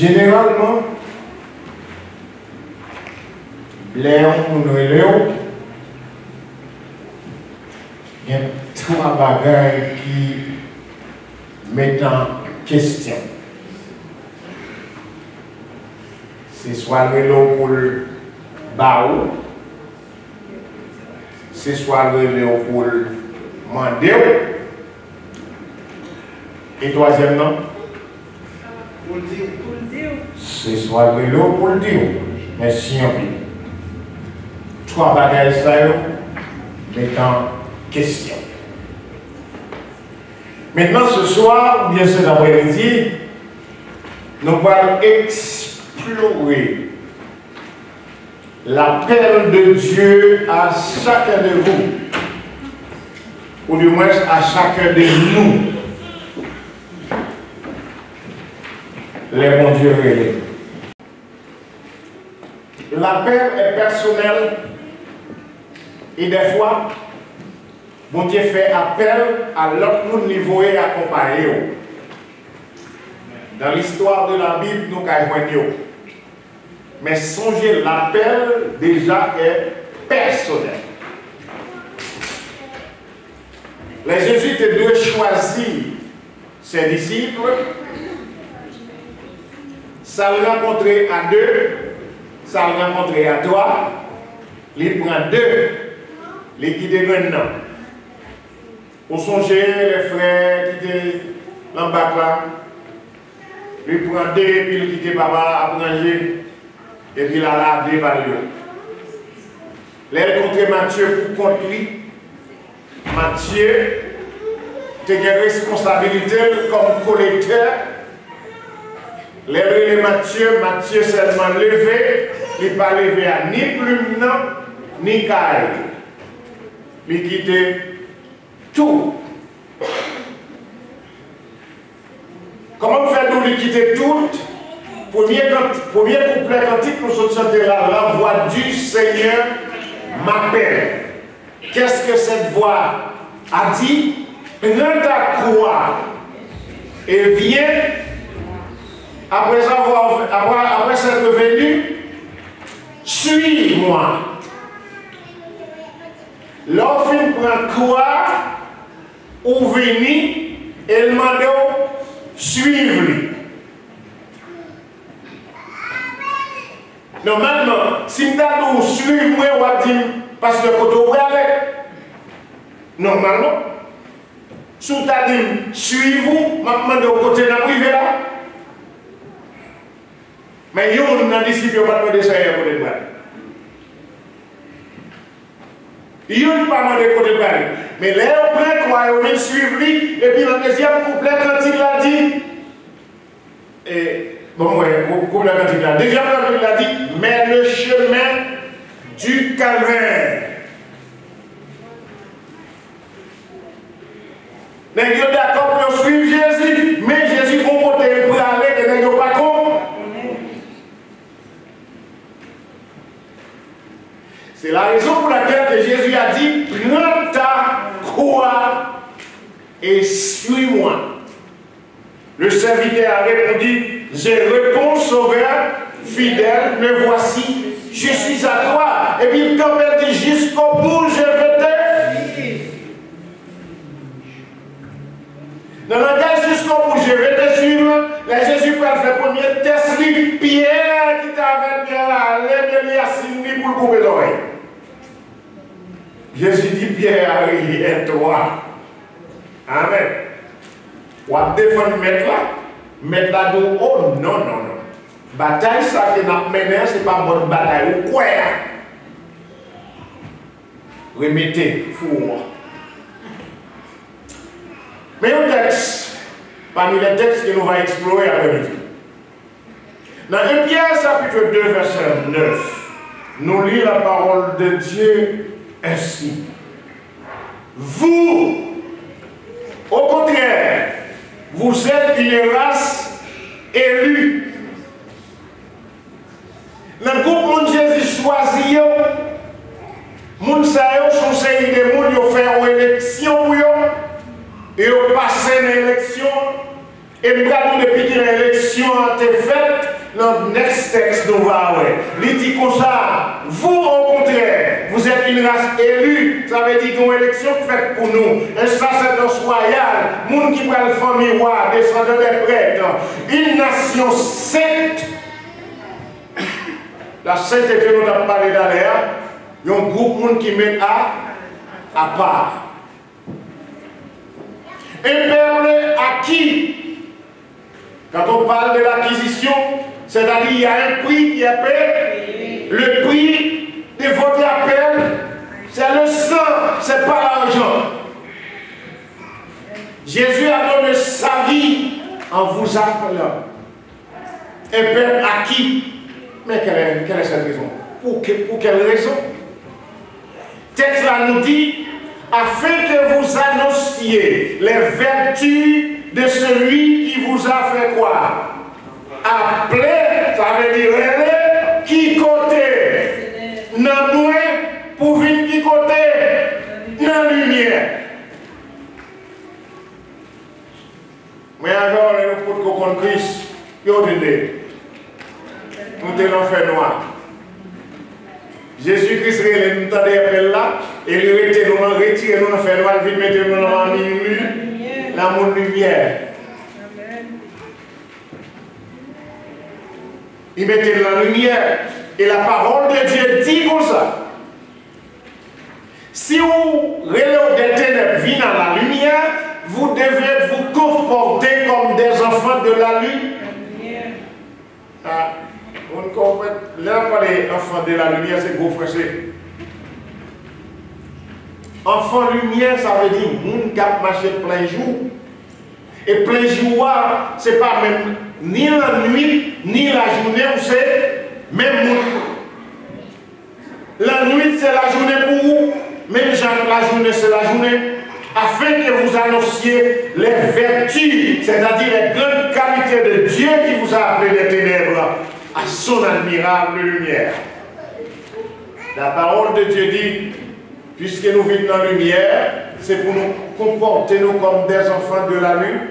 Généralement, Léon ou Léon, il y a trois bagages qui mettent en question. C'est soit le Léon pour le Bao, c'est soit le Léon pour le Mandéo, et troisième nom, c'est soit le Léon pour le Dio. Merci un peu. Trois bagages ça mettent en question. Maintenant, ce soir, bien cet après-midi, nous allons explorer l'appel de Dieu à chacun de vous, ou du moins à chacun de nous, les bons dieux réels. L'appel est personnel et des fois, bon Dieu fait appel à l'autre niveau et accompagné. Dans l'histoire de la Bible, nous avons. Mais songez, l'appel déjà est personnel. Les Jésuites devaient choisir ses disciples, ça le rencontrer à deux, ça le rencontrer à trois, il prend deux, les guider maintenant. Pour songer les frères qui étaient en bas là, il prend deux, puis il quitte papa à manger, et puis là, deux par lui. Là, il rencontre Matthieu pour contre lui. Matthieu, tu as une responsabilité comme collecteur. Là, Matthieu seulement levé, il n'est pas levé à ni plume, ni caille. Il quitte tout. Comment faire nous quitter tout? Premier couplet cantique, nous sommes chantés là, la voix du Seigneur m'appelle. Qu'est-ce que cette voix a dit? Prends ta croix et viens, après s'être venu, suis-moi. L'enfant prend croix ou venir et le demande suivre-lui. Normalement, si nous suivons, on va dire, parce que quand on avec, normalement, si tu as dit, suivez-vous, je demande au côté de la privée là. Mais il y a des disciples qui n'ont pas demandé ça à côté de la. Il n'y a pas demandé côté de la. Mais là, on prend quoi, on vient suivre lui, et puis dans le deuxième couplet, quand il a dit, bon, ouais, couplet quand il a dit, deuxième couplet, il a dit, mais le chemin du calvaire. Les gens d'accord pour suivre Jésus, mais Jésus va monter pour aller, et les gens pas contre. C'est la raison pour laquelle Jésus a dit, prends ta croix et suis-moi. Le serviteur a répondu, je réponds, sauveur, fidèle, me voici, je suis à toi. Et puis quand elle dit, jusqu'au bout, je vais te... Dans le langage jusqu'au bout, je vais te suivre. Là, Jésus peut faire premier test, Pierre qui t'avait bien là, les assigné pour le couper l'oreille. Jésus dit, Pierre, arrête-toi. Amen. On va défendre mettre là, oh non, non, non. Bataille, ça qui n'a mené, ce n'est pas une bonne bataille. Ou quoi? Remettez, four. Mais un texte, parmi les textes que nous allons explorer après-midi. Dans 1 Pierre, chapitre 2, verset 9, nous lisons la parole de Dieu ainsi. Vous, au contraire, vous êtes une race élue. Dans le groupe de Jésus choisi, moun sa yo sont série de moun yo fait une élection et yo passé une élection et nous depuis que l'élection a été faite, notre next texte nous va ouais. Il dit comme ça, vous au contraire, vous êtes une race élue, ça veut dire qu'une élection faite pour nous, un sacerdoce royal, monde qui prend le famille roi, descendant des prêtres, une nation sainte. La sainteté nous a parlé d'ailleurs, il y a un groupe de monde qui met à part. Un peuple acquis. Quand on parle de l'acquisition, c'est-à-dire qu'il y a un prix qui est payé. Le prix de votre appel, c'est le sang, ce n'est pas l'argent. Jésus a donné sa vie en vous appelant. Un peuple acquis. Mais quelle est cette raison? Pour quelle raison? Le texte là nous dit, afin que vous annonciez les vertus de celui qui vous a fait quoi? Appelé, ça veut dire qui côté? Non, nous, pour venir qui côté? Non, lumière. Mais alors, les potes qu'on Christ, ils ont dit, nous t'avons fait noir. Jésus-Christ, nous t'avons appelé là, et lui retiré nous fait noir, il mettre nous dans la lumière. L'amour lumière. Il mettait de la lumière. Et la parole de Dieu dit comme ça. Si vous relèvez des ténèbres, venez dans la lumière, vous devez vous comporter comme des enfants de la lumière. Ah, on comprend. Là, les enfants de la lumière, c'est gros français. Enfant lumière, ça veut dire moun qui a marché plein jour. Et plein jour, ce n'est pas même ni la nuit, ni la journée, où c'est même moun. La nuit, c'est la journée pour vous. Même la journée, c'est la journée. Afin que vous annonciez les vertus, c'est-à-dire les grandes qualités de Dieu qui vous a appelé des ténèbres à son admirable lumière. La parole de Dieu dit, puisque nous vivons dans la lumière, c'est pour nous comporter nous comme des enfants de la lumière.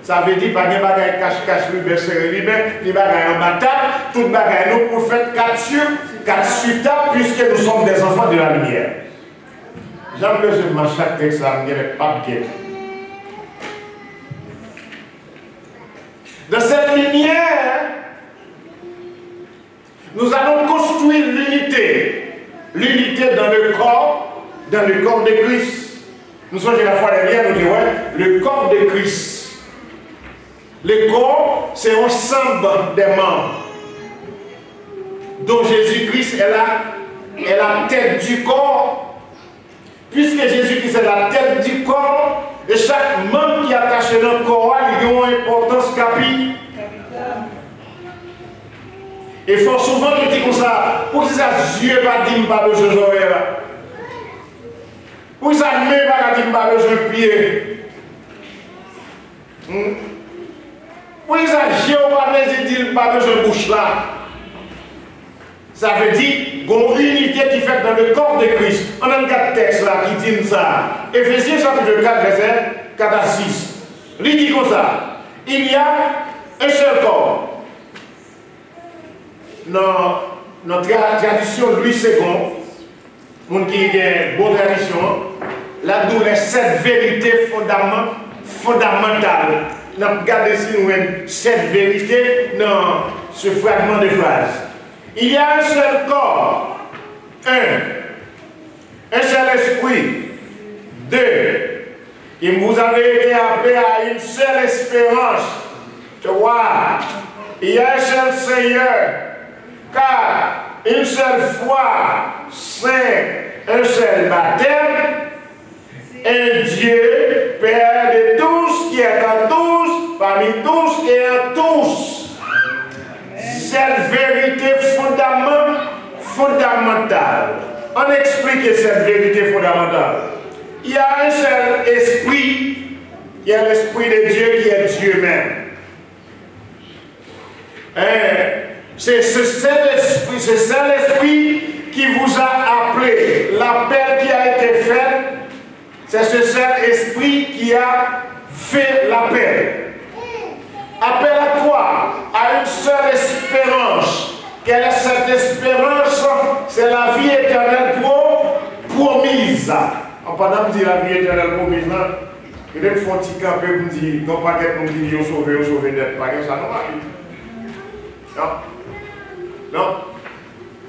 Ça veut dire pas de bagaille cache-cache, libre, serré, libre, ni bagaille en bataille, toute bagaille nous pour faire 4 sur table, puisque nous sommes des enfants de la lumière. J'aime que je marche chaque texte, ça ne dirait pas bien. Dans cette lumière, nous allons construire l'unité. L'unité dans le corps de Christ. Nous sommes la fois dernière, nous disons, ouais, le corps de Christ. Le corps, c'est ensemble des membres, dont Jésus-Christ est la tête du corps. Puisque Jésus-Christ est la tête du corps, et chaque membre qui est attaché dans le corps, il a une importance capitale. Et fort souvent, on dit comme ça, pour que ça, Dieu va dire, pas besoin de oreilles là. Pour que ça, ne va dire, pas besoin de pied. Pour que ça, Dieu va dire, pas besoin de bouche là. Ça veut dire qu'il y a une unité qui fait dans le corps de Christ. On a un 4 textes là qui disent ça. Éphésiens chapitre 4, verset 4 à 6. Il dit comme ça. Il y a un seul corps. Dans notre tradition Louis II, monde qui a une bonne tradition, là nous les 7 vérités fondamentales. Nous avons regardé si nous avons 7 vérités dans ce fragment de phrase. Il y a un seul corps, un seul esprit, 2, et vous avez été appelés à une seule espérance, 3, il y a un seul Seigneur, 4, une seule foi, 5, un seul baptême, un Dieu, Père de tous, qui est en tous, parmi tous et en tous. Cette vérité fondamentale. On explique cette vérité fondamentale. Il y a un seul esprit, il y a l'esprit de Dieu qui est Dieu même. C'est ce seul esprit qui vous a appelé. L'appel qui a été fait, c'est ce seul esprit qui a fait l'appel. Appel à quoi? a une seule espérance. Quelle est cette espérance? C'est la vie éternelle promise. Pendant que je dis la vie éternelle promise, il y a des gens qui campent et qui disent non, pas que nous disons sauver d'être, pas que ça, non. Non.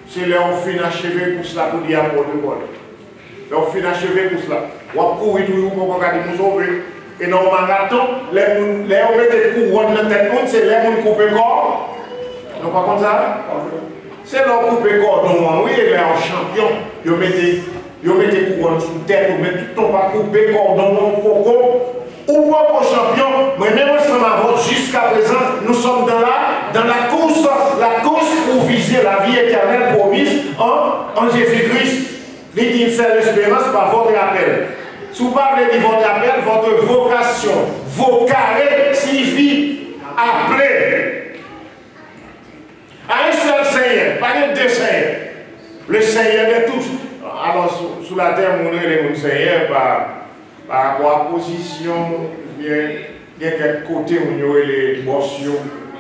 C'est là où on finit achever pour cela, pour dire à protocole. Là on finit achever pour cela. On va courir toujours pour regarder nous sauver. Et dans le marathon, les gens mettent des couronnes dans la tête, c'est les gens qui coupent le corps. Non, pas comme ça? C'est là où couper le corps. Donc, oui, les gens champions, ils mettent des couronnes sous la tête, ils mettent tout le temps pas couper le corps. Donc, ou pas champion, mais même jusqu'à présent, nous sommes dans la course pour viser la vie éternelle promise en Jésus-Christ. Il dit une seule espérance par votre appel. Si vous parlez de votre appel, votre vocation, vocare signifie appeler. À un seul Seigneur, pas de deux Seigneurs. Le Seigneur de tous. Alors, sous la terre, on est le Seigneur par rapport à la position, il y a quelques côtés où il y a les boss,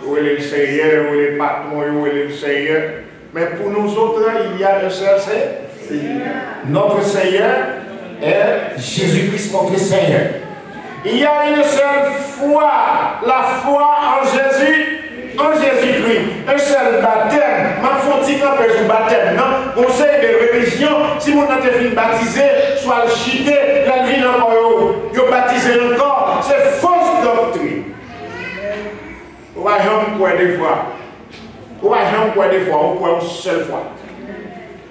où il y a les Seigneurs, où il y a les patrons, où il y a les Seigneurs. Mais pour nous autres, il y a un seul Seigneur. Notre Seigneur est Jésus-Christ, notre Seigneur. Il y a une seule foi, la foi en Jésus-Christ. Un seul baptême. Ma fontique un peu sur baptême, non? Conseil de religion, si mon a été baptisé, soit le chité, la vie encore, yo baptisé encore, c'est fausse doctrine. On va jamais quoi des fois. On va jamais quoi des fois, on croit une seule fois.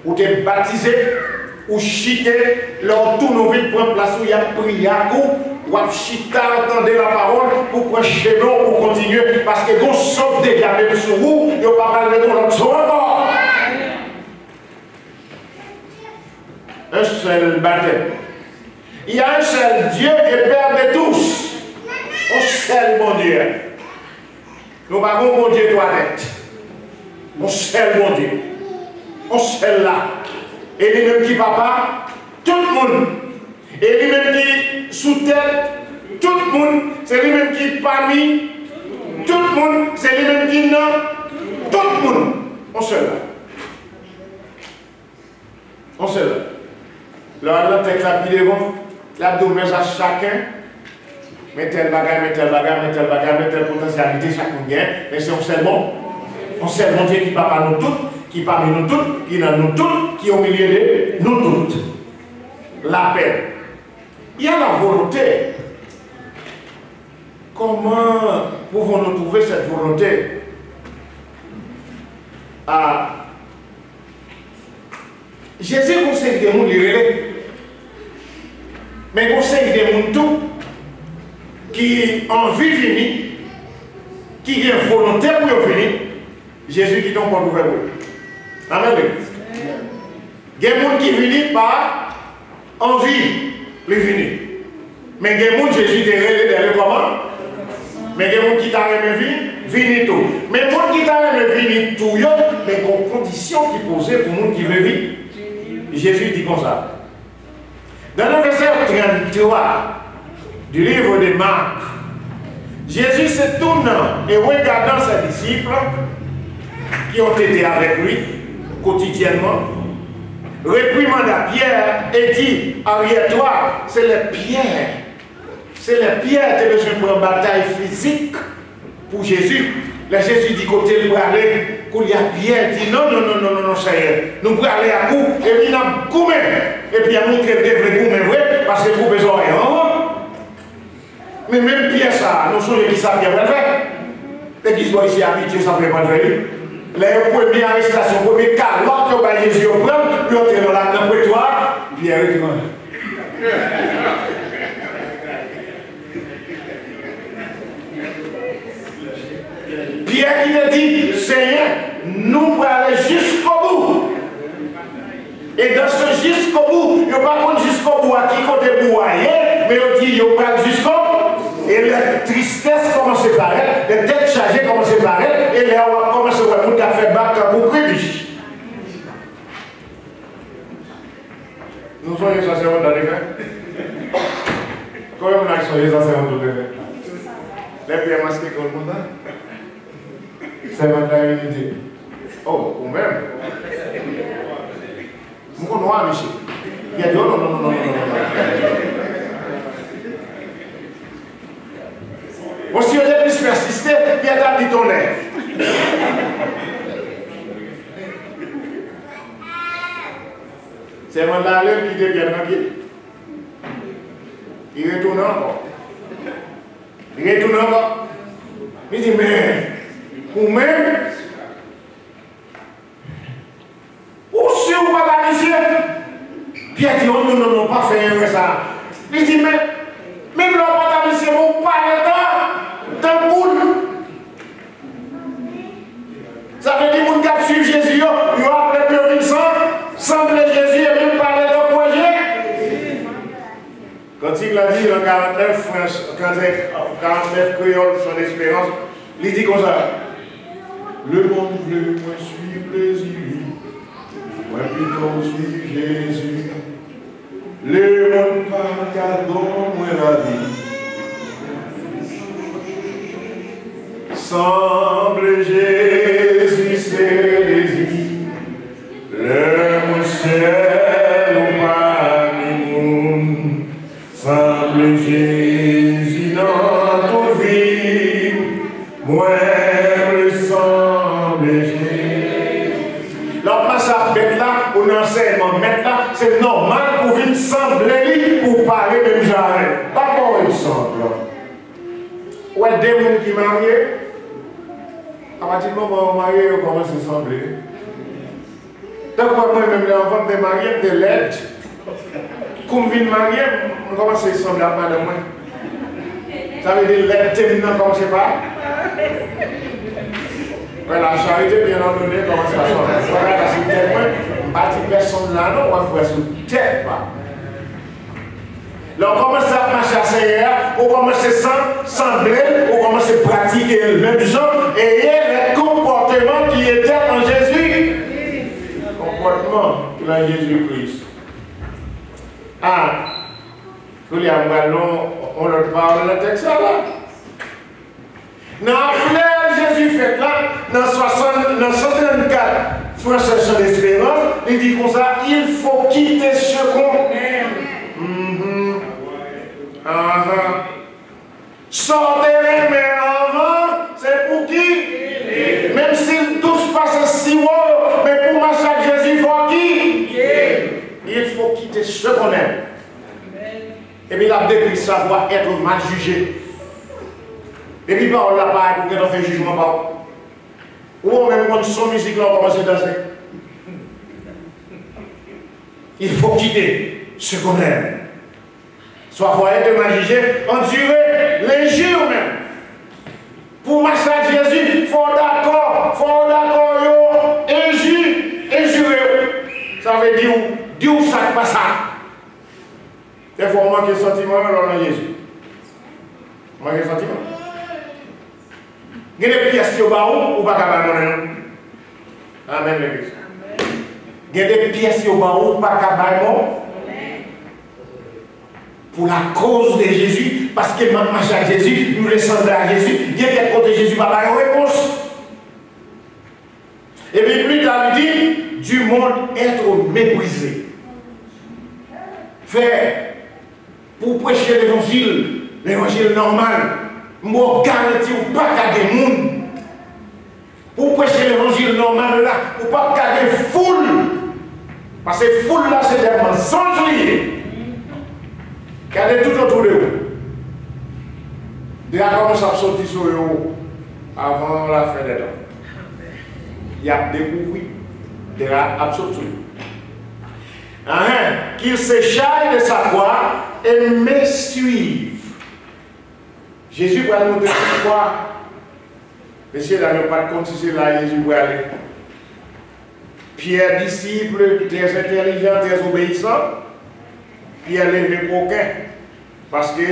Ou t'es baptisé, ou chité, lors tout nos vies pour place où il y a prié à coup, ou à chita, entendez la parole, pour prendre chez nous, pour continuer, parce que vous sauf déjà même sur vous, il n'y a pas mal de l'autre encore. Un seul baptême. Il y a un seul Dieu et Père de tous. Un seul bon Dieu. Nous n'avons pas bon Dieu doit être. Un seul bon Dieu. Un seul là. Et lui-même qui papa, tout le monde. Et lui-même qui sous tête, tout le monde. C'est lui-même qui parmi, tout le monde. C'est lui-même qui non, tout le monde. Un seul là. Un seul là. Là, texte là qui devant, l'abdomen à chacun, met tel bagage, met tel bagage, met tel bagage, met telle potentialité, chacun gagne, mais c'est un seul bon. Un seul bon Dieu qui parle à nous tous, qui parmi nous tous, qui est dans nous tous, qui est au milieu de nous tous. La paix. Il y a la volonté. Comment pouvons-nous trouver cette volonté? Jésus conseille des gens lire, mais conseille des gens tout qui ont envie de venir, qui ont volonté pour venir. Jésus qui tombe pour ouvrir. Amen. Il y a des gens qui viennent par envie de venir. Mais il y a des gens Jésus te relève d'aller comment? Mais il y a des gens qui t'arrêtent de venir tout. Mais les gens qui t'arrêtent de venir tout, il y a des conditions qui posent pour les gens qui veulent venir. Jésus dit comme ça. Dans le verset 33 du livre de Marc, Jésus se tournant et regardant ses disciples qui ont été avec lui quotidiennement, réprimanda Pierre et dit, arrière-toi, c'est les pierres. C'est les pierres qui ont besoin pour une bataille physique pour Jésus. Là, Jésus dit côté le aller, qu'il y a Pierre dit non, ça y est. Nous pouvons aller à coup, et puis nous avons coupé. Et puis il a montré des vrais coups, mais vrai, parce que couper les oreilles. Mais même Pierre, ça, nous sommes qui savent bien le faire. Et qui sont ici habitués, ça ne peut pas le faire. La première arrestation, le premier cas, l'autre va Jésus au prendre, puis on est dans la prétoire, Pierre est devant. Pierre qui te dit, Seigneur, nous pouvons aller jusqu'au bout. Et dans ce jusqu'au bout, il n'y a pas contre jusqu'au bout à qui côté bourraillé, mais il dit, il y a jusqu'au bout. Et la tristesse commence par elle, les têtes chargées commencent par elle, et là on va commencer à voir tout à fait battre pour crédit. Nous sommes les sacerdotes dans les faits. Comment on a les sacerdotes dans les faits? Les pierres masquées comme le monde. C'est votre unité. Oh, ou même. Vous connaissez, monsieur. Il a dit, oh non, non, non, non, non. Bon, si on est plus persisté, il a tapé ton air. C'est mon qui devient tranquille. Il retourne encore. Il retourne encore. Il dit, mais, ou même, ou si vous ne pas ici, Pierre dit, oh non, non, non, pas faire ça. Il dit, mais, même le pas ici, vous parlez d'un boule. Ça veut dire que vous avez suivi Jésus, vous avez appelé Pierre Vincent, semblez Jésus et même parler d'un projet. Quand il a dit dans 49 créoles son espérance, il dit comme ça. Le monde veut moi suivre Jésus, moi plutôt suivre Jésus. Le monde pas cadeau moi la vie. Semble Jésus c'est désir. Le monde seul ou pas monde. Semble Jésus dans ton vie. Moi le semble Jésus. L'homme ça bête là, on enseignement mettre là, c'est normal pour venir sembler pour parler même jamais. Pas bon il semble. Ouais, deux personnes qui marient, à partir du moment où on marie, on commence à sembler. Donc moi-même, les enfants de marier, de l'aide. Comme je viens de marier, on commence à sembler à pas de moi. Ça veut dire l'aide terminant comme c'est pas. Ouais, la charité, bien entendu, commence à sembler. Voilà, parce que tellement, pas de personne là, non, on va faire sous tête, pas. Là, on commence à marcher à Seigneur, on commence à sembler, on commence à pratiquer le même genre et le comportement qui était en Jésus. Comportement qui est en Jésus-Christ. Ah, vous les ballon, on leur parle le texte là. Dans la Jésus fait là, dans 134, François son espérance, il dit comme ça, il faut quitter ce qu'on aime. Sortez mais avant, c'est pour qui? Même s'ils tous passent si haut, mais pour marcher avec Jésus, il faut qui? Il faut quitter ce qu'on aime. Et puis, il a décrit savoir être mal jugé. Et puis, on l'a pas pour qu'on fait jugement. Ou même quand son musique, là, on commence à danser. Il faut quitter ce qu'on aime. Soit pour être mal jugé, endurer l'injure même. Pour marcher avec Jésus, il faut d'accord, injurer. Ça veut dire où ça passe ça. Des fois, on manque de sentiment dans Jésus. On manque de sentiment. Il y a des pièces au bas ou pas capable de. Amen, l'église. Il y a des pièces au bas ou pas capable de. Pour la cause de Jésus, parce que maintenant marche à Jésus, nous descendons à Jésus, il y a quelque côté Jésus, pas de réponse. Et puis plus tard, il dit, du monde être méprisé. Faire, pour prêcher l'évangile normal, moi garantis ou pas garder le monde. Pour prêcher l'évangile normal là, ou pas garder foule. Parce que foule là, c'est des mensonges liés. Regardez tout autour de vous. Déjà commence à sortir sur eux avant la fin des temps. Il y a découvert déjà à sortir. Qu'ils se chargent de sa croix et me suivent. Jésus va nous dire quoi? Monsieur, là, ne pas de compte ici, là, Jésus va aller. Pierre, disciple, très intelligent, très obéissant. Pierre levé coquin. Parce que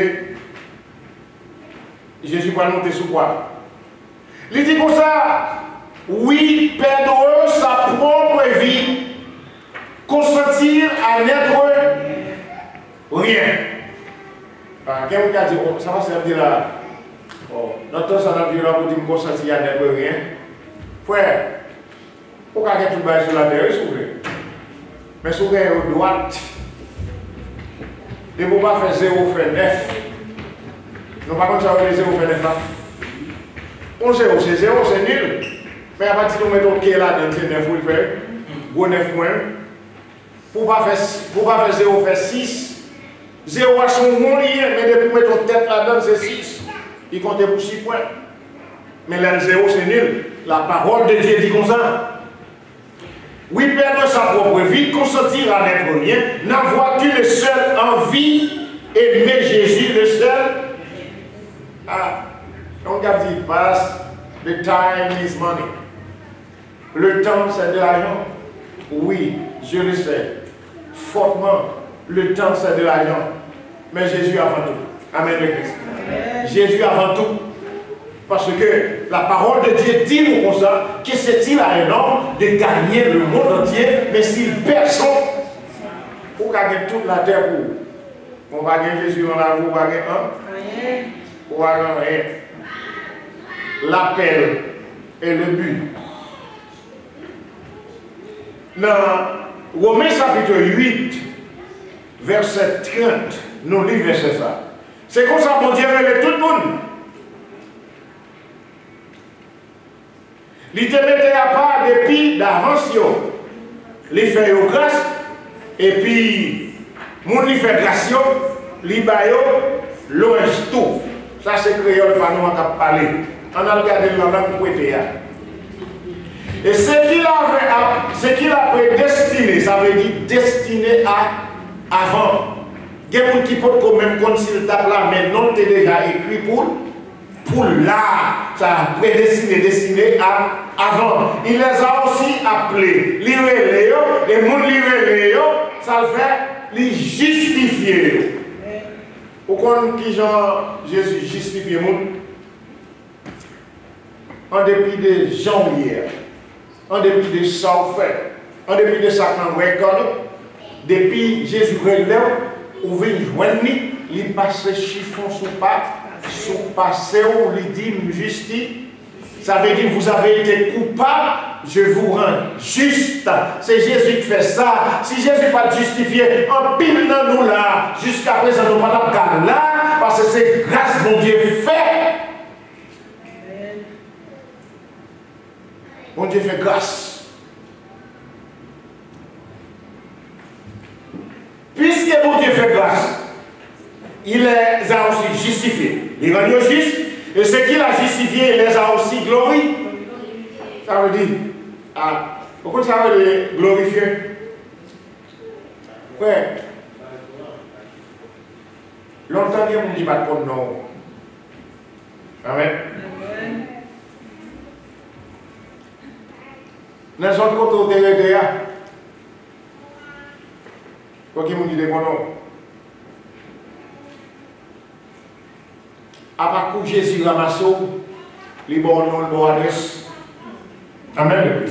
Jésus va monter sous quoi? Il dit comme ça, oui, perdre sa propre vie, consentir à n'être rien. Quelqu'un qui a dit, ça va servir là. Notre temps, ça n'a pas dit pour dire consentir à n'être rien. Frère, pourquoi tout le monde sur la terre, s'ouvre. Mais si vous avez une droite, et vous ne pouvez pas faire 0 faire 9. Non, par contre, ça veut dire 0 faire 9 là. On sait, c'est 0, c'est nul. Mais à partir du moment où on est là, c'est 9, vous le faites. Vous 9 points. Pour ne pas faire 0 faire 6. 0 à son bon lien, mais depuis mettre votre tête là-dedans, c'est 6. Il compte pour 6 points. Mais là, le 0, c'est nul. La parole de Dieu dit comme ça. Oui, perdre sa propre vie, consentir à n'être rien, n'avoir qu'une seule envie, aimer Jésus le seul. Ah, on a dit, passe, the time is money. Le temps, c'est de l'argent. Oui, je le sais. Fortement, le temps, c'est de l'argent. Mais Jésus avant tout. Amen, le Christ. Amen. Jésus avant tout. Parce que la parole de Dieu dit nous comme ça, que c'est-il à un homme de gagner le monde entier, mais s'il perd son, pour gagner toute la terre, on va gagner Jésus dans la vie, on va gagner un, on va gagner rien. L'appel et le but. Dans Romains chapitre 8, verset 30, nous lisons verset ça. C'est comme ça qu'on dirait tout le monde. Il te mettait à part depuis d'avance, il fait grâce, et puis, mon il fait grâce, il baille, l'orange tout. Ça, c'est créole, pas nous à parler. On a regardé le langue pour être là. Et ce qu'il a prédestiné, ça veut dire destiné à avant. Il y a des gens qui peuvent quand même consulter là, mais non, tu es déjà écrit pour là, ça a prédestiné, destiné à avant. Il les a aussi appelés, les gens ça le fait, les justifier. Pourquoi qui genre Jésus justifie en dépit de gens hier, en dépit de ça fait, en dépit de ça qu'on reconnaît, depuis Jésus relève, ou vient joindre, il passe chiffon sous pas. Sous passé où il dit justice, ça veut dire vous avez été coupable, je vous rends juste. C'est Jésus qui fait ça. Si Jésus n'est pas justifié, en pile dans nous là, jusqu'à présent nous ne sommes pas là, parce que c'est grâce mon Dieu fait. Mon Dieu fait grâce. Puisque mon Dieu fait grâce, il les a aussi justifiés. Il rend juste, et ce qu'il a justifié, il les a aussi glorifiés. Ça veut dire, pourquoi ça veut dire glorifier? Ouais. Longtemps, il y a des gens qui ne battent pas de nom. Amen. Dans les autres côtés, il y a des gens qui ont dit des bons noms. À part que Jésus ramasse, les bons noms, les bonnes adresses. Amen. Amen.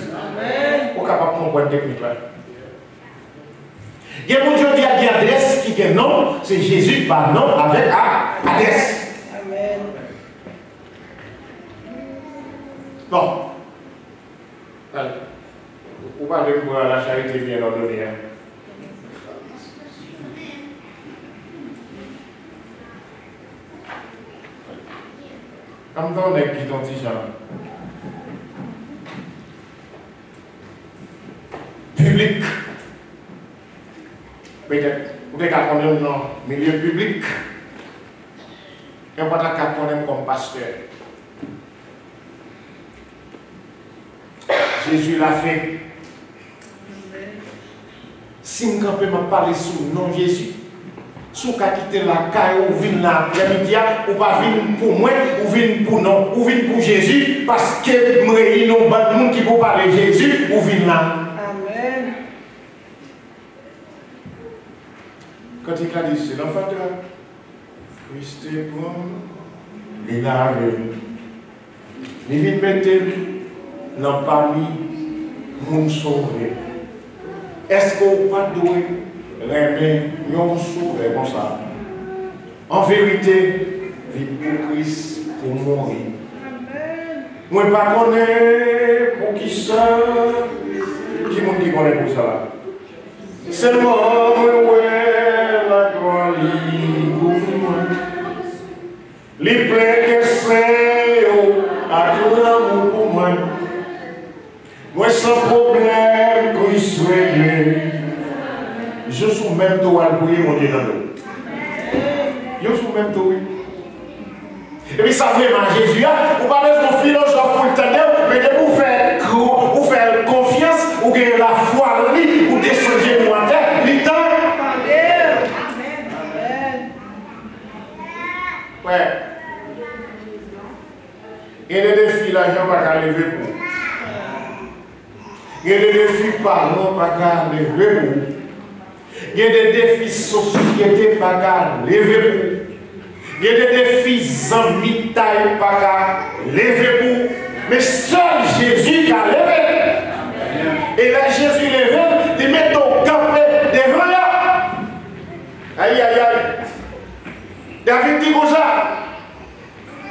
Vous êtes capable de comprendre la technique là. Il y a des gens qui ont des adresses qui ont un nom, c'est Jésus par nom avec adresse. Amen. Bon. Allez. Vous parlez pour la charité bien ordonnée. Comme dans les qui sont petits gens. Public. Peut-être, vous pouvez connaître dans le milieu public. Et vous pouvez connaître comme pasteur. Jésus l'a fait. Si vous pouvez me parler sous le nom de Jésus, si vous quittez la caille ou venez là, ou pas venir pour moi, ou venir pour non, ou venir pour Jésus, parce que nous réunissons beaucoup de monde qui peut parler de Jésus, ou venir là. Amen. Quand il a dit, c'est l'enfant de Christ est bon, il a venu. Il vient mettre dans parmi mon sauvé. Est-ce qu'on pas doué remet yon sauvé comme ça? En vérité, vivre pour Christ, pour mourir. Moi, pas connais pour qui ça. Qui monde qui connaît pour ça? Seulement, ouais, la gloire pour moi. Les pleins que c'est, à tout l'amour pour moi. Moi, sans problème, que je suis réglé. Je suis même toi à prier, mon Dieu, dans l'eau. Je suis même toi. Et puis, ça vraiment, Jésus, vous parlez de philosophe pour le temps, mais de vous faire confiance, ou gagner la foi en lui, ou descendre moi en terre, le temps. Ouais. Il y a des défis là, je ne vais pas lever pour. Il y a des défis parents, pas lever pour. Il y a des défis société, pas lever pour. Il y a des défis amis, taille, pas lever pour. Mais seul Jésus a levé. Et là, Jésus levé, il met au campé devant là. Aïe, aïe, aïe. David dit comme ça.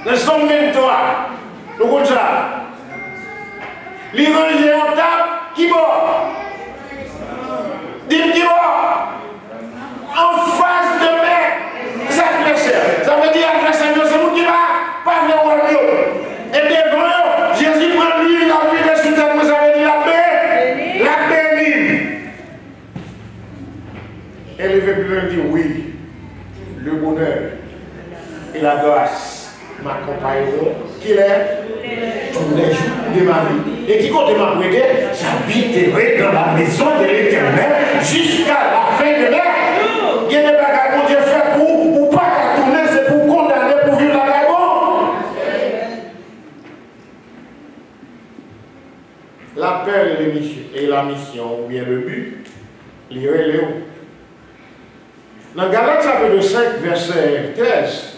Nous sommes même toi. Nous comme ça. Les rangés en table, qui mort? Dis qui mort? En face de mes adversaires. Ça veut dire adversaire, c'est vous qui va pas venir voir Dieu. Et devant Jésus prend lui, il a pris des soutiens, vous avez dit la bénie. Et le peuple dit oui, le bonheur et la grâce m'accompagneront, qu'il est tous les jours de ma vie. Et qui compte m'a prêté, j'habiterai dans la maison de l'Éternel jusqu'à la fin de l'ère. Il y a des bagages que Dieu fait pour ou pas qu'à tourner, c'est pour condamner, pour vivre la gagne. L'appel et la mission, ou bien le but, lirez Léo. Dans Galates chapitre 5, verset 13,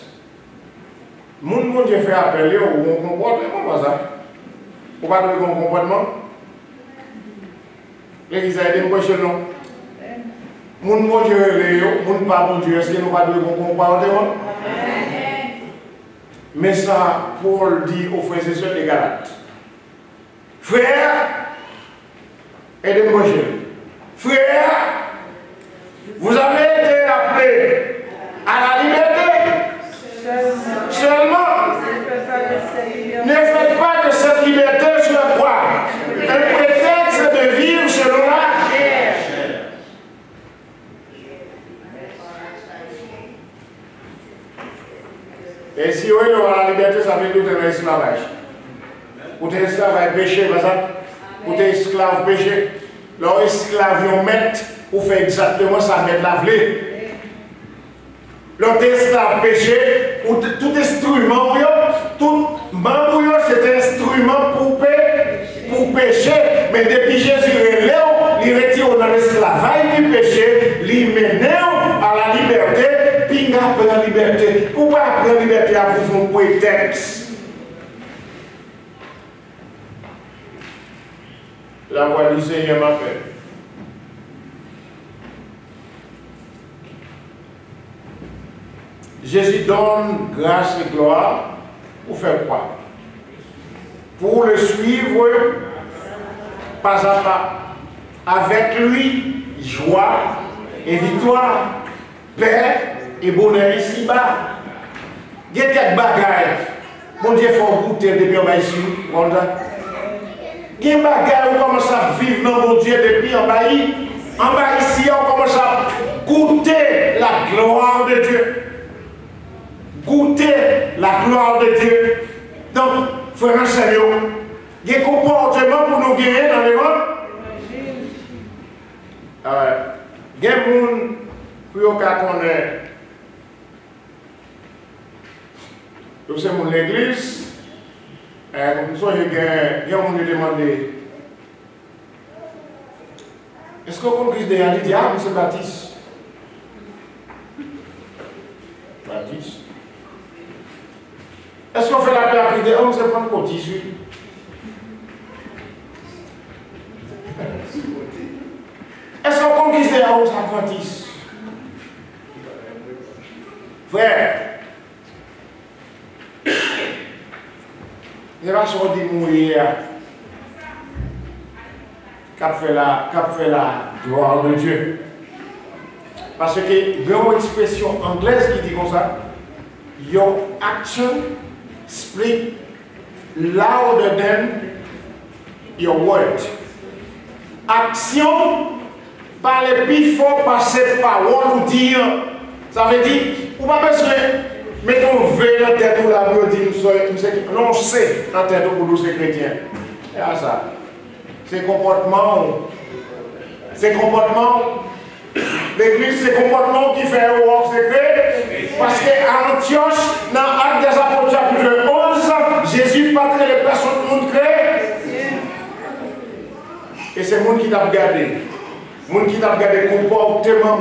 mon Dieu fait appeler au bon comportement, pas ça. Ou pas de bon comportement. L'église a été proche non. Mon Dieu est mon pas mon Dieu, est-ce que nous pas de bon comportement? Mais ça, Paul dit aux frères et sœurs des Galates. Frères, aidez-moi, frères, vous avez été appelés à la liberté. Seulement, ne faites pas de cette liberté sur quoi? Un prétexte de vivre selon la chair. Et si on est à la liberté, ça veut dire que c'est l'esclavage. Ou t'es esclave péché, par exemple. Ou t'es esclave péché. Leur esclave, ils mettent pour faire exactement ça, mettre la vlé. Leur esclave péché, ou tout instrument, tout membre, c'est un instrument pour pécher. Mais depuis Jésus est là, il retire dans l'esclavage du péché, il mène à la liberté, puis il apprend la liberté. Pourquoi apprendre la liberté à vous un prétexte? La voix du Seigneur m'appelle. Jésus donne grâce et gloire pour faire quoi? Pour le suivre pas à pas. Avec lui, joie et victoire, paix et bonheur ici-bas. Il y a quelques bagailles. Mon Dieu, il faut goûter depuis en bas ici. Il y a des bagailles où on commence à vivre dans mon Dieu depuis en bas ici. En bas ici, on commence à goûter la gloire de Dieu. Goûter la gloire de Dieu. Donc, frère et sœur, il y a des comportements pour nous guérir dans les rangs. Il y a des gens qui connaissent. Donc, c'est mon église. Comme ça, il y a des gens qui demandent est-ce qu'on peut dire à l'idée, M. Baptiste? Baptiste. Est-ce qu'on fait la paix à l'idée, on se prend côté ici? Est-ce qu'on conquise les hommes adventistes? Frère, Je vais pas dit mourir. Cap fait la gloire de Dieu. Parce que il y a une expression anglaise qui dit comme ça. Your action speak louder than your word. Action parle plus fort par ses paroles ou dire. Ça veut dire, ou pas besoin de mettre un verre dans la tête ou la bouche, non, c'est dans la tête pour nous, c'est chrétien. Et à ça. C'est comportement. L'église, c'est comportement qui fait un work secret. Parce qu'à Antioche, dans l'Acte des Apôtres, chapitre 11, Jésus pas que les personnes du monde créent. Et c'est le monde qui t'a regardé. Le monde qui t'a regardé le comportement.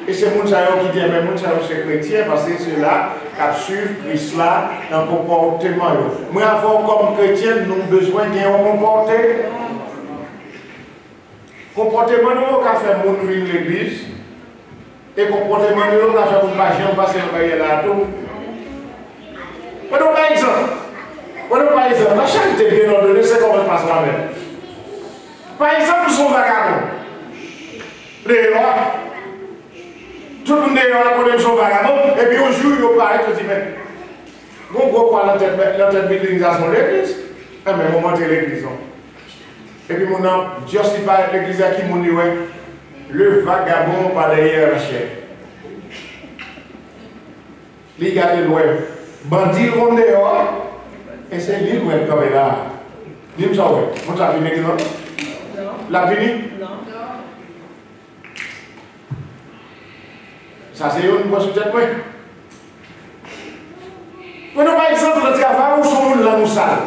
Et c'est le monde qui dit, mais le monde c'est chrétien parce que c'est là qui suivent Christ là dans le comportement. Moi, avant, comme chrétien, nous avons besoin d'un comportement. Comportement nous qui fait mon vie de l'église et comportement nous qui fait mon passion passer dans le là tout. Par exemple, la charité bien ordonnée, c'est comment ça passe là-même. Par exemple, nous sommes vagabonds. Dehors. Tout le monde dehors connaît son vagabond et puis un jour il paraît tout dit mais bon quoi dans tête de l'organisation de l'église. Ah mais moment de l'église. Et puis mon nom, justifie l'église qui m'a dit, le vagabond par derrière la chair. Il garde loin. Bandit on dehors, et c'est lui qui est comme là. Dis-moi ça, ouais. Vous avez fini, non? La fini? Non. Ça, c'est une bonne sujet, oui. Prenons par exemple le travail où sont nous dans nos salles.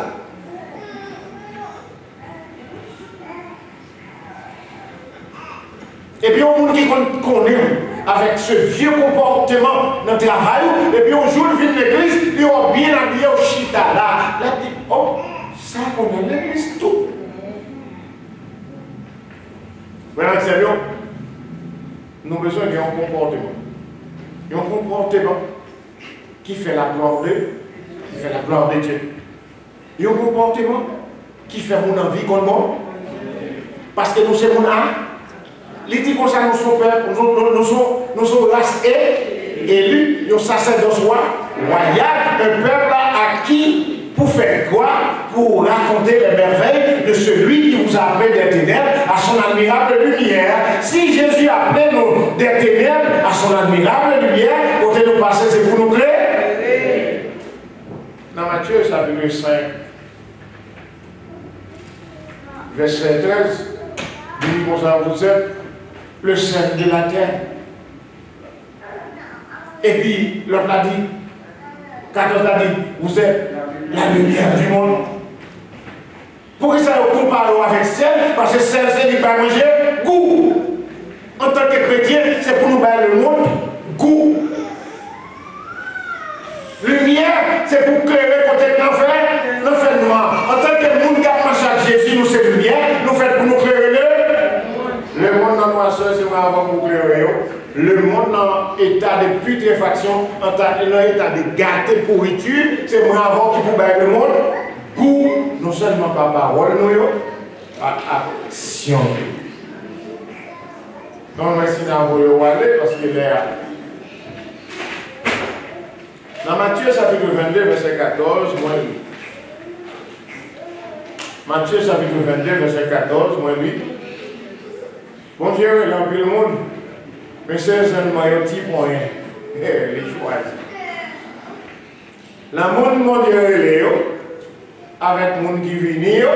Et puis, on qui connaît avec ce vieux comportement dans le travail, et puis un jour, il vient de l'église, il est bien habillé au chita là. Là, il dit, oh, ça, on a l'église tout. Voilà, sérieux, nous avons besoin d'un comportement. Un comportement qui fait la gloire de Dieu. Un comportement qui fait mon envie comme moi. Parce que nous sommes mon âme. Il dit comme ça, nous sommes race élus, nous sacerdoce royal, un peuple acquis pour faire quoi? Pour raconter les merveilles de celui qui vous a appelé des ténèbres à son admirable lumière. Si Jésus a appelé nous des ténèbres à son admirable lumière, côté nous passer, c'est pour nous créer. Dans Matthieu, chapitre 5, verset 13, il dit comme ça, vous êtes le sel de la terre. Et puis, l'autre a dit, 14 a dit, vous êtes la lumière du monde. Pourquoi ça compare avec sel? Parce que sel, c'est du pas manger goût. En tant que chrétien, c'est pour nous faire le monde goût. Lumière, c'est pour clairer côté l'enfer noir. En tant que monde qui a marché avec Jésus, nous c'est lumière, nous faisons pour nous clairer le monde dans noirceur, c'est moi avant pour clairer. Le monde dans état de putréfaction, en état de gâté pourriture, c'est moi avant qui pour faire le monde goût, non seulement par parole, nous, par action. Donc, merci d'envoyer aller parce qu'il est. Dans Matthieu chapitre 22, verset 14, moi 8. Matthieu chapitre 22, verset 14, moi 8. Bon Dieu, il y a un peu le monde. Mais c'est un petit point. Les choisis. Le monde mondial est avec le monde qui vient,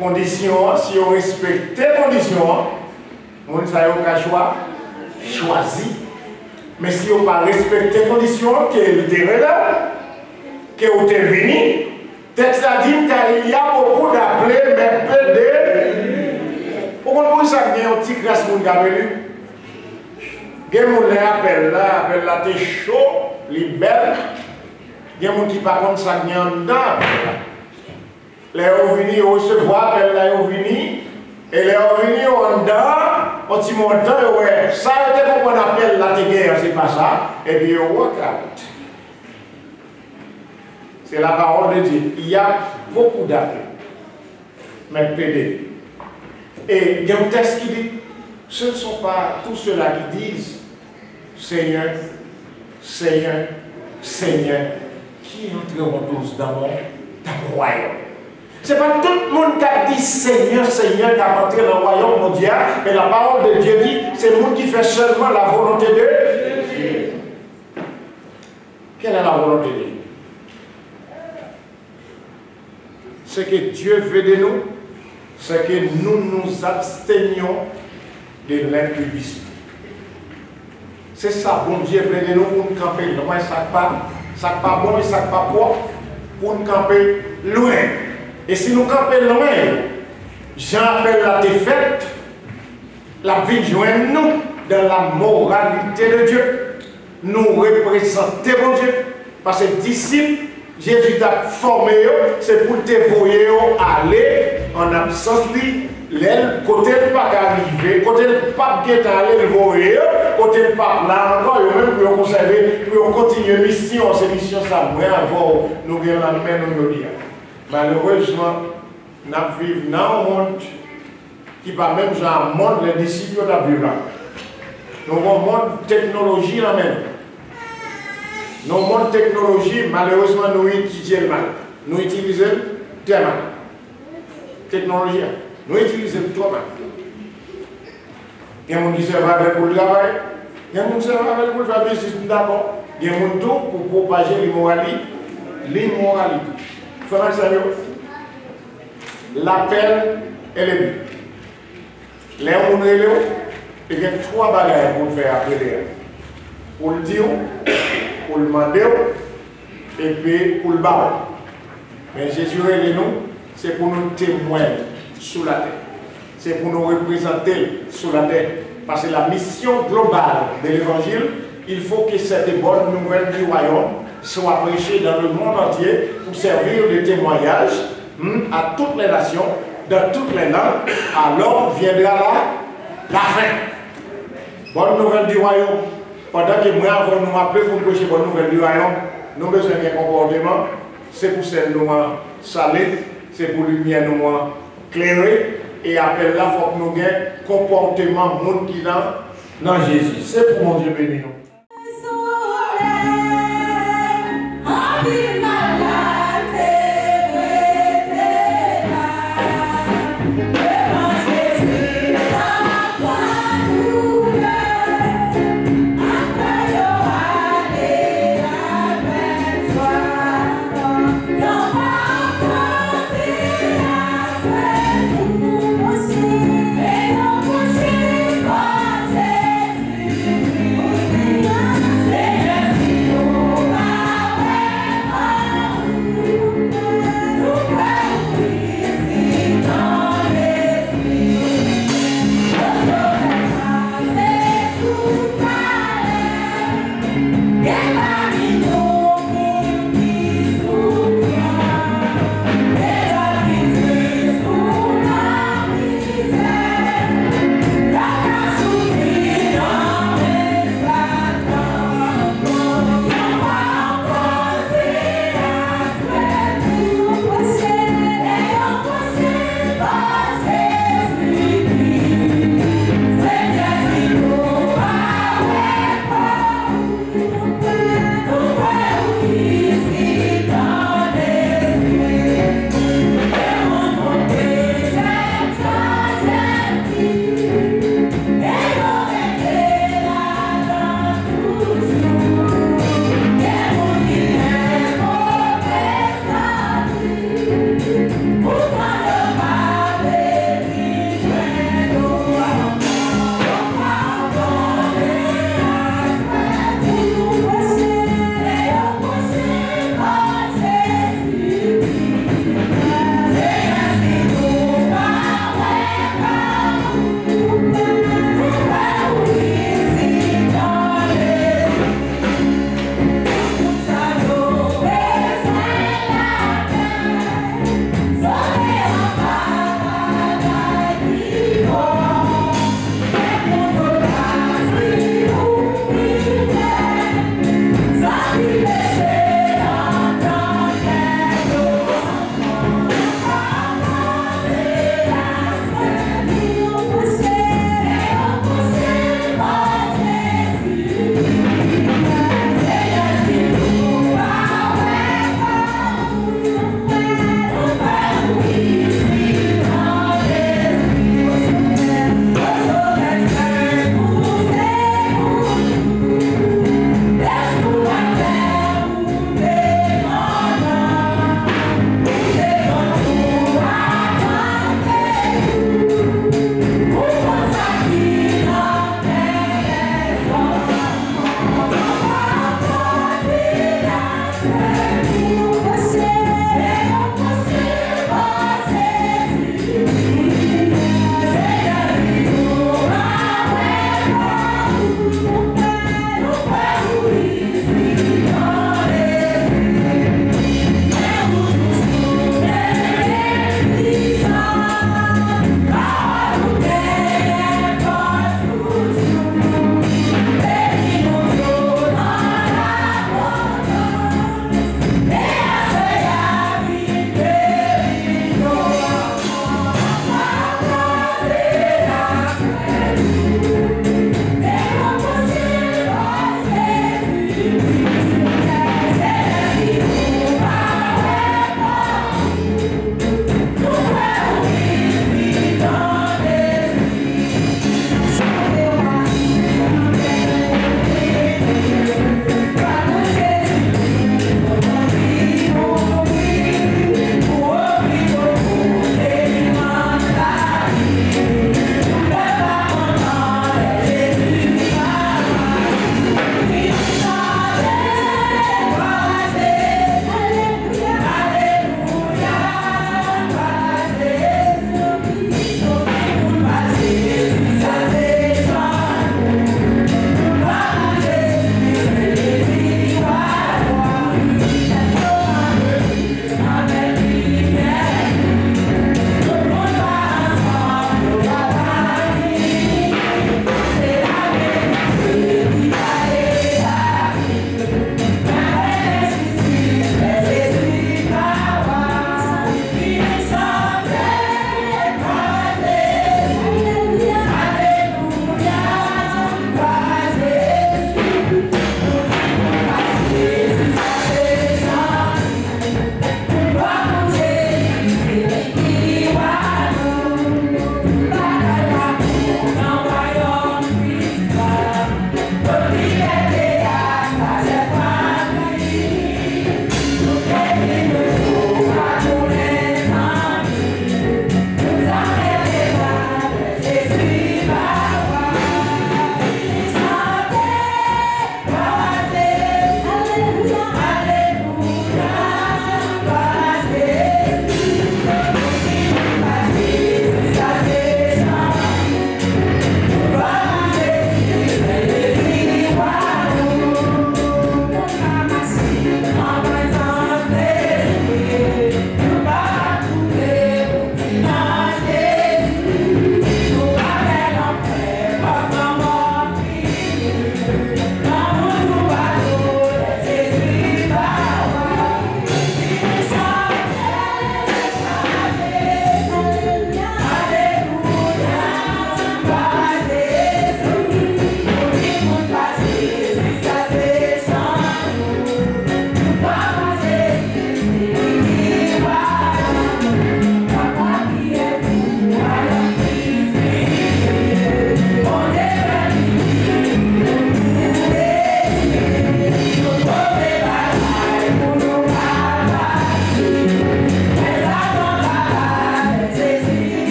conditions, si on respecte les conditions, le monde ça a choisi. Mais si on ne respecte les conditions, qu'il est là, qu'il est venu, le texte a dit qu'il y a beaucoup d'appelés, mais peu de. Pourquoi ça vient un petit grâce pour nous venu? Il y a des gens qui appellent là, t'es chaud, il est belle. Il y a des gens qui par contre ça vient en dedans. Les gens venus recevoir, appellent là, ils venus. Et les gens venus en dedans, on t'y monte, ouais, ça a été comme on appelle la guerre, c'est pas ça. Et puis, on work out. C'est la parole de Dieu. Il y a beaucoup d'appels. Mais PD. Et il y a un texte qui dit, ce ne sont pas tous ceux-là qui disent, Seigneur, Seigneur, Seigneur, qui entreront tous dans mon royaume. Ce n'est pas tout le monde qui a dit Seigneur, Seigneur, qui a entré dans le royaume mondial, mais la parole de Dieu dit, c'est le monde qui fait seulement la volonté de Dieu. Quelle est la volonté de Dieu? Ce que Dieu veut de nous, c'est que nous nous abstenions de l'impudicité. C'est ça, bon Dieu veut de nous pour nous camper loin, ça pas bon et ça pas propre, pour nous camper loin. Et si nous campons loin, j'appelle la défaite, la vie joint nous dans la moralité de Dieu. Nous représenter mon Dieu. Parce que disciples, Jésus t'a formé, c'est pour te voyer aller en absence de l'aile, côté le pas arriver, côté le pas qui est allé le voyer, côté le pas là encore, même pour conserver, pour continuer mission, c'est mission ça, moi avant nous bien la main nous dire. Malheureusement, nous vivons dans un monde qui va même genre monde les disciples de vivre là. Nous avons un monde technologie là même. Nous avons un monde technologie, malheureusement, nous utilisons le mal. Nous utilisons très mal. Technologie, nous utilisons trop mal. Il y a des gens qui servent avec pour le travail, il y a des gens qui servent avec pour le faire business, d'accord. Il y a des gens pour propager l'immoralité. Frère Samuel, l'appel et le but. Les gens il y a trois bagages pour faire appeler. Pour le dire, pour le demander et puis pour le battre. Mais Jésus et nous, c'est pour nous témoigner sous la terre. C'est pour nous représenter sous la terre. Parce que la mission globale de l'évangile, il faut que cette bonne nouvelle du royaume soit prêchée dans le monde entier pour servir de témoignage à toutes les nations, dans toutes les langues. Alors viendra la fin. Bonne nouvelle du royaume. Pendant que moi, avant nous appeler pour prêcher bonne nouvelle du royaume, nous avons besoin d'un comportement. C'est pour celle nous salée, c'est pour lumière nous clairer. Et après là, il faut que nous ayons un comportement monde qui est dans Jésus. C'est pour mon Dieu béni.